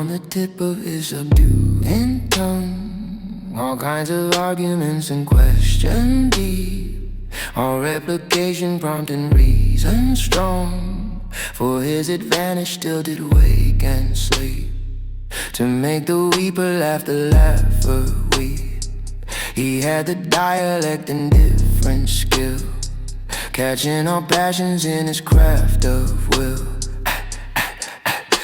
on the tip of his subduing tongue. All kinds of arguments and question deep, all replication prompting reason strong. For his advantage still did wake and sleep, to make the weeper laugh, the laugher weep. He had the dialect and different skill, catching all passions in his craft of will,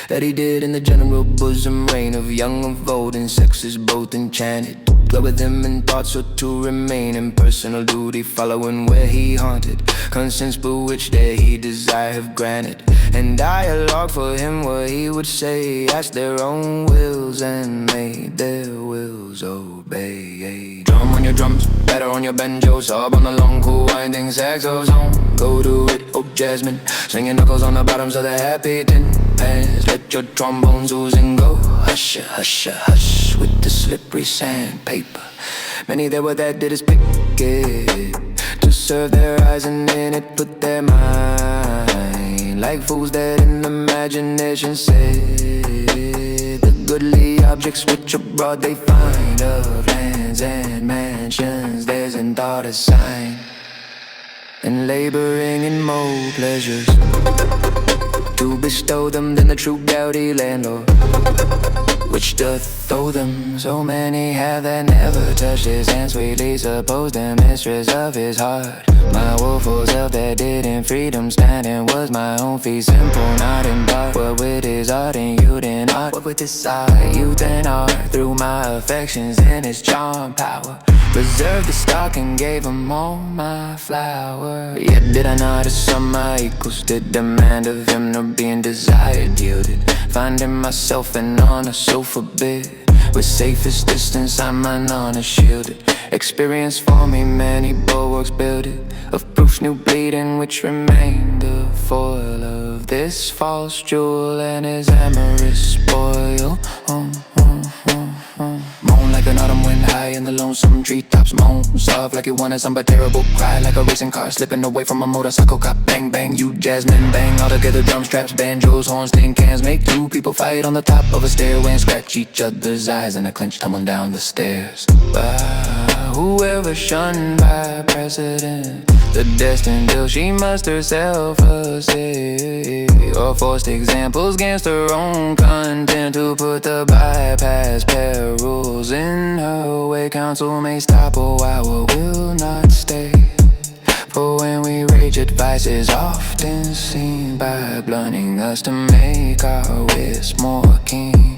that he did in the general bosom reign of young of old, and sexes both enchanted. Dwell with him in thoughts or to remain in personal duty, following where he haunted. Conscience bewitched that he desire have granted, and dialogue for him what he would say, asked their own wills and made their wills obey. Drum on your drums, batter on your banjo, sob on the long cool winding saxophone. Go to it, oh Jasmine, swinging knuckles on the bottoms of the happy tin pans. Let your trombones ooze and go, hush, hush, hush, with the slippery sandpaper. Many there were that did is pick it, to serve their eyes and in it put their mind, like fools that in imagination said the goodly objects which abroad they find, of lands and mansions theirs in thought a sign, and laboring in more pleasures to bestow them than the true gouty landlord, which doth owe them. So many have that never touched his hand, sweetly supposed the mistress of his heart. My woeful self that did in freedom stand, and was my own fee simple, not in part. What with his art and youth and art, what with his side, youth and art, through my affections and his charm power, reserved the stock and gave him all my flower. Yet did I not as some my equals did demand of him, nor being desired yielded, finding myself an honor so forbid. With safest distance I'm an honor shielded, experience for me many bulwarks builded, of proofs new bleeding which remained the foil of this false jewel and his amorous spoil. Moan like an autumn wind high in the lonesome treetops, moan soft like you wanted some but terrible cry, like a racing car slipping away from a motorcycle cop. Bang bang, you Jasmine, bang all together, drum straps, banjos, horns, tin cans, make two people fight on the top of a stairway and scratch each other's eyes in a clinch tumbling down the stairs. Whoever shunned by precedent, the destined ill she must herself assay, or forced examples against her own content, to put the bypass perils in her way. Counsel may stop a while or will not stay, for when we rage advice is often seen by blunting us to make our wits more keen.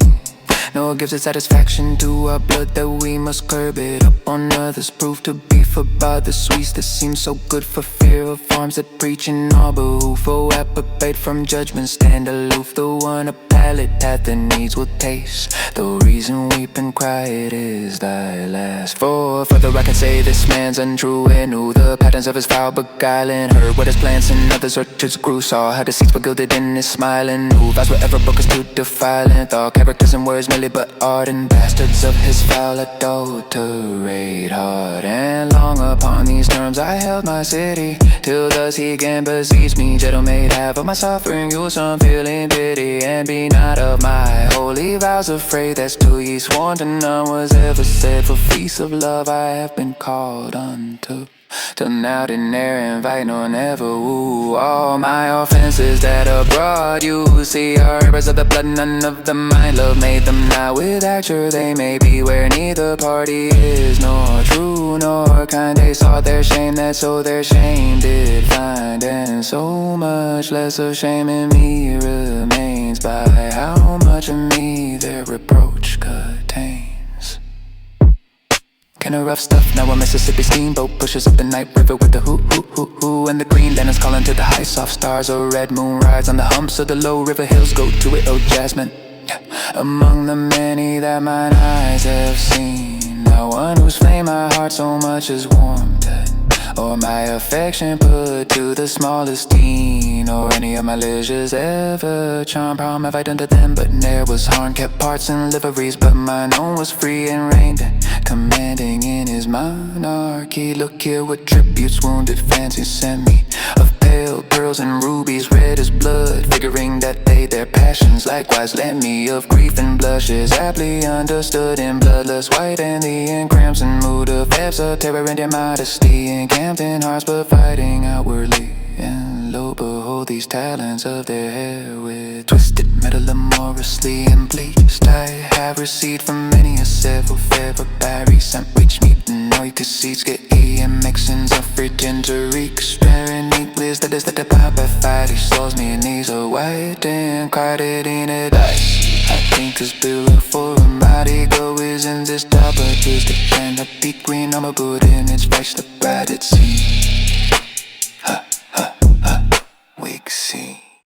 Nor gives it satisfaction to our blood that we must curb it up on others, proof to be forbade the sweets that seem so good, for fear of arms that preach in our behoof. For approbate from judgment stand aloof, the one a palate hath the needs will taste, the reason weep and cry it is thy last. For further I can say this man's untrue, and knew the patterns of his foul beguiling, heard what his plans and others' orchards grew, saw how deceits were gilded in his smiling, who vows were ever broke us to defiling, thought characters and words merely but ardent bastards of his foul adulterate heart. And long upon these terms I held my city, till thus he again besieged me. Gentle maid, have of my suffering you some feeling pity, and be not of my holy vows afraid, that's to ye sworn to none was ever said. For feasts of love I have been called unto, till now did ne'er invite nor never woo. All my offenses that abroad you see are errors of the blood, none of the mind. Love made them not with acture, they may be where neither party is nor true nor kind. They saw their shame, that so their shame did find, and so much less of shame in me remains, by how much of me their reproach contains. Kind of rough stuff, now a Mississippi steamboat pushes up the night river with the hoo, and the green lanterns calling to the high soft stars. A red moon rides on the humps of the low river hills, go to it, oh Jasmine. Among the many that mine eyes have seen, not one whose flame my heart so much as warmed, or my affection put to the smallest teen, or any of my leisures ever charm. Prom have I done to them, but ne'er was harm. Kept parts and liveries, but mine own was free and reigned, commanding in his monarchy. Look here what tributes wounded fancy sent me, of pale pearls and rubies red as blood, figuring that they elevate their passions. Likewise, let me of grief and blushes, aptly understood in bloodless white and the in crimson mood of F's of terror and immodesty, encamped in hearts but fighting outwardly. And lo, behold these talons of their hair, with twisted metal amorously and bleached. I have received from many a several fair papyri, some reach me the noise to seeds get and mixins of frigid to reek, sparing neat bliss that is the pop at fight. He slows me and knees are white and crowded in a dice. I think this bill for a mighty go is in this top, but just a can of deep green armor put in its face the bright at sea. Ha ha ha, we can see.